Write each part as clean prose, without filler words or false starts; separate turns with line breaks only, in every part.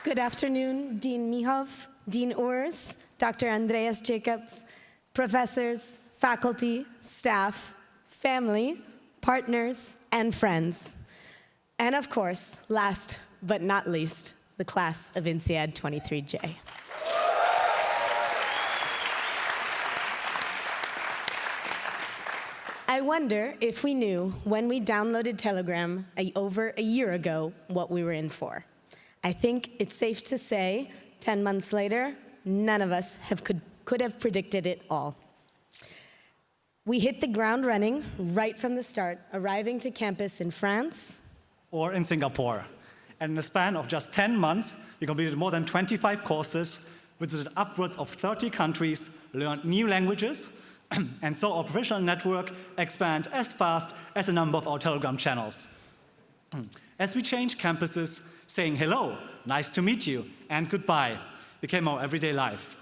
Good afternoon, Dean Mihov, Dean Urs, Dr. Andreas Jacobs, professors, faculty, staff, family, partners, and friends. And of course, last but not least, the class of INSEAD 23J. I wonder if we knew when we downloaded Telegram over a year ago what we were in for. I think it's safe to say, 10 months later, none of us could have predicted it all. We hit the ground running right from the start, arriving to campus in France.
Or in Singapore. And in a span of just 10 months, we completed more than 25 courses, visited upwards of 30 countries, learned new languages, and saw our professional network expand as fast as the number of our Telegram channels. As we changed campuses, saying hello, nice to meet you, and goodbye became our everyday life.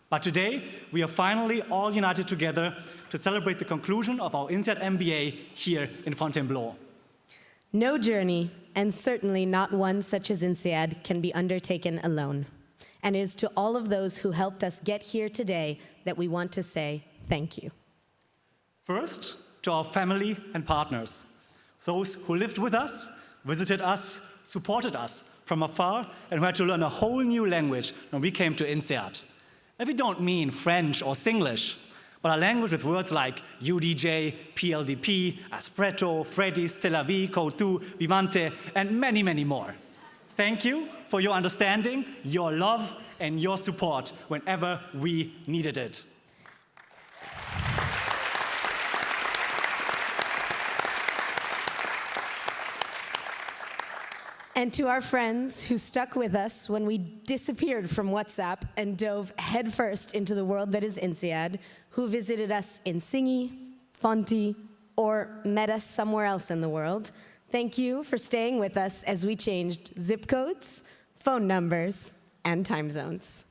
But today, we are finally all united together to celebrate the conclusion of our INSEAD MBA here in Fontainebleau.
No journey, and certainly not one such as INSEAD, can be undertaken alone. And it is to all of those who helped us get here today that we want to say thank you.
First, to our family and partners, those who lived with us, visited us, supported us from afar, and who had to learn a whole new language when we came to INSEAD. And we don't mean French or Singlish, but a language with words like UDJ, PLDP, Aspretto, Freddy, C'est la vie, Koutou, Vivante, and many, many more. Thank you for your understanding, your love, and your support whenever we needed it.
And to our friends who stuck with us when we disappeared from WhatsApp and dove headfirst into the world that is INSEAD, who visited us in Singi, Fonti, or met us somewhere else in the world, thank you for staying with us as we changed zip codes, phone numbers, and time zones.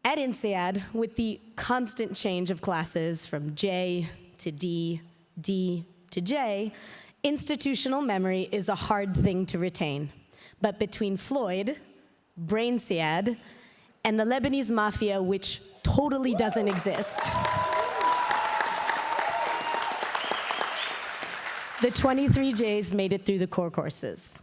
At INSEAD, with the constant change of classes from J to D, D to J, institutional memory is a hard thing to retain. But between Floyd, BrainSead, and the Lebanese mafia, which totally doesn't exist, the 23Js made it through the core courses.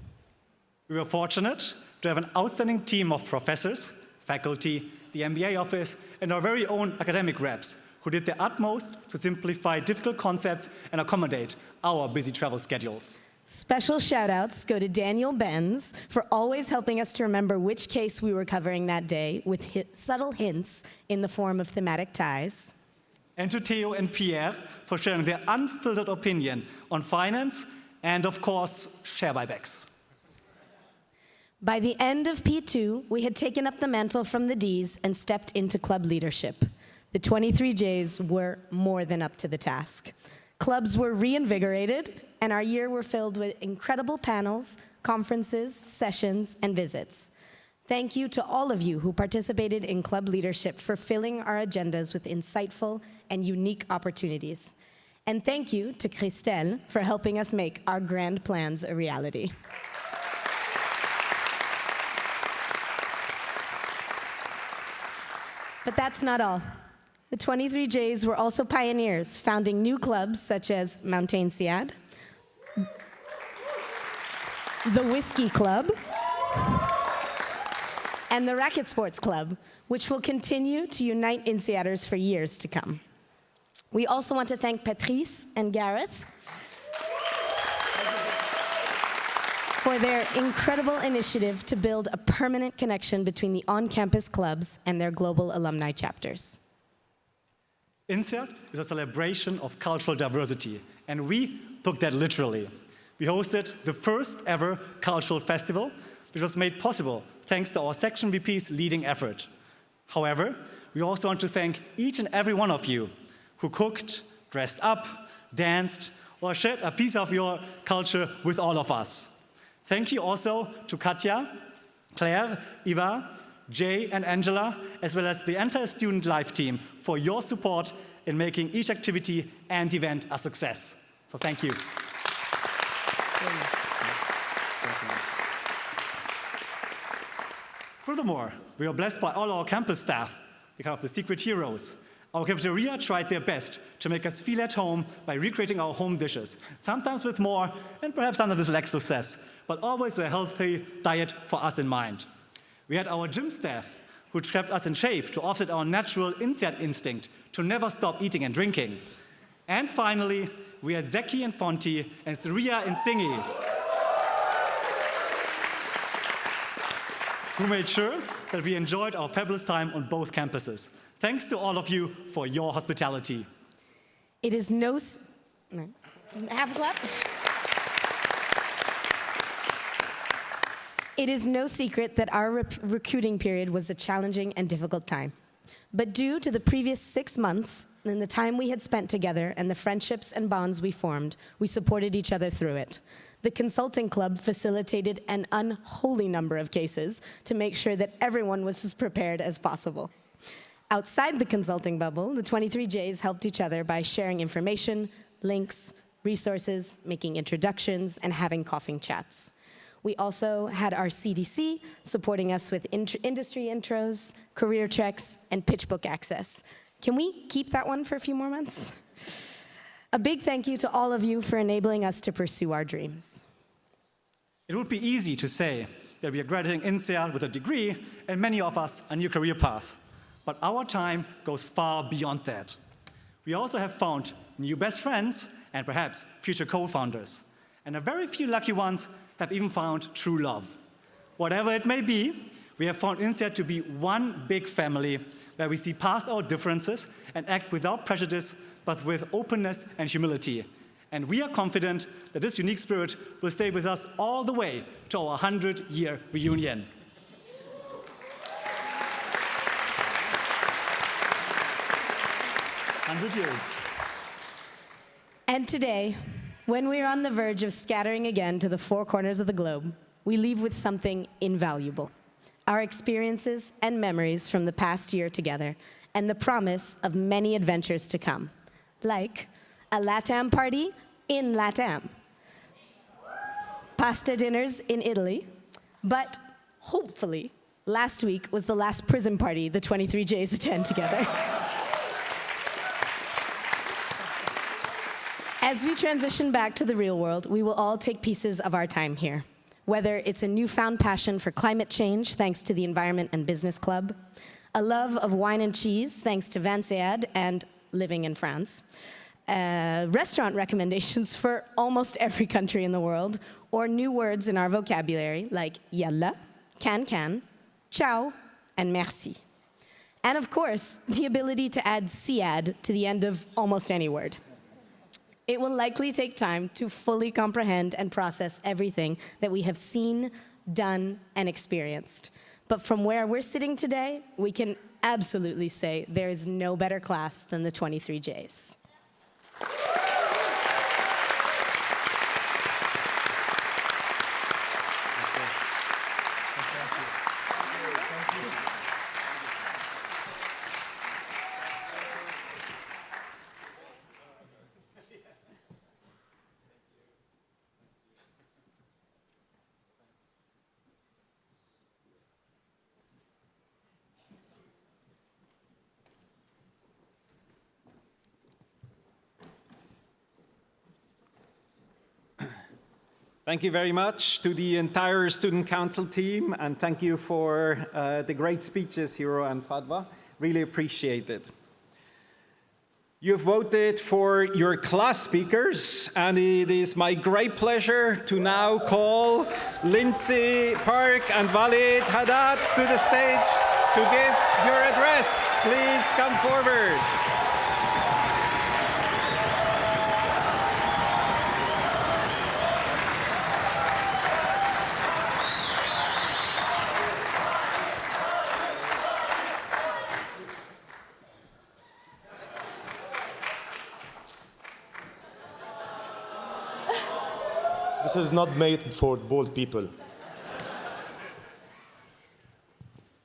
We were fortunate to have an outstanding team of professors, faculty, the MBA office, and our very own academic reps who did their utmost to simplify difficult concepts and accommodate our busy travel schedules.
Special shout-outs go to Daniel Benz for always helping us to remember which case we were covering that day with subtle hints in the form of thematic ties.
And to Theo and Pierre for sharing their unfiltered opinion on finance and, of course, share buybacks.
By the end of P2, we had taken up the mantle from the Ds and stepped into club leadership. The 23Js were more than up to the task. Clubs were reinvigorated, and our year were filled with incredible panels, conferences, sessions, and visits. Thank you to all of you who participated in club leadership for filling our agendas with insightful and unique opportunities. And thank you to Christelle for helping us make our grand plans a reality. But that's not all. The 23Js were also pioneers, founding new clubs such as MountainSead, the Whiskey Club, and the Racket Sports Club, which will continue to unite INSEADers for years to come. We also want to thank Patrice and Gareth for their incredible initiative to build a permanent connection between the on-campus clubs and their global alumni chapters.
INSEAD is a celebration of cultural diversity, and we took that literally. We hosted the first ever cultural festival, which was made possible thanks to our section VP's leading effort. However, we also want to thank each and every one of you who cooked, dressed up, danced, or shared a piece of your culture with all of us. Thank you also to Katja, Claire, Eva, Jay, and Angela, as well as the entire Student Life team for your support in making each activity and event a success. So thank you. Furthermore, we are blessed by all our campus staff, the kind of the secret heroes. Our cafeteria tried their best to make us feel at home by recreating our home dishes, sometimes with more and perhaps sometimes with less success, but always a healthy diet for us in mind. We had our gym staff who kept us in shape to offset our natural INSEAD instinct to never stop eating and drinking. And finally, we had Zeki and Fonti and Surya and Singi, who made sure that we enjoyed our fabulous time on both campuses. Thanks to all of you for your hospitality.
It is no... Half a clap. It is no secret that our recruiting period was a challenging and difficult time. But due to the previous 6 months and the time we had spent together and the friendships and bonds we formed, we supported each other through it. The consulting club facilitated an unholy number of cases to make sure that everyone was as prepared as possible. Outside the consulting bubble, the 23Js helped each other by sharing information, links, resources, making introductions, and having coughing chats. We also had our CDC supporting us with industry intros, career checks, and pitch book access. Can we keep that one for a few more months? A big thank you to all of you for enabling us to pursue our dreams.
It would be easy to say that we are graduating INSEAD with a degree and many of us a new career path. But our time goes far beyond that. We also have found new best friends and perhaps future co-founders. And a very few lucky ones have even found true love. Whatever it may be, we have found INSEAD to be one big family where we see past our differences and act without prejudice, but with openness and humility. And we are confident that this unique spirit will stay with us all the way to our 100-year reunion. Years.
And today, when we are on the verge of scattering again to the four corners of the globe, we leave with something invaluable: our experiences and memories from the past year together, and the promise of many adventures to come, like a LATAM party in LATAM, pasta dinners in Italy, but hopefully, last week was the last prison party the 23Js attend together. As we transition back to the real world, we will all take pieces of our time here. Whether it's a newfound passion for climate change, thanks to the Environment and Business Club, a love of wine and cheese, thanks to Vincead and living in France, restaurant recommendations for almost every country in the world, or new words in our vocabulary like yalla, can, ciao, and merci. And of course, the ability to add siad to the end of almost any word. It will likely take time to fully comprehend and process everything that we have seen, done, and experienced. But from where we're sitting today, we can absolutely say there is no better class than the 23Js.
Thank you very much to the entire Student Council team, and thank you for the great speeches, Hiro and Fadwa. Really appreciate it. You've voted for your class speakers, and it is my great pleasure to now call Lindsay Park and Walid Haddad to the stage to give your address. Please come forward.
This is not made for bold people.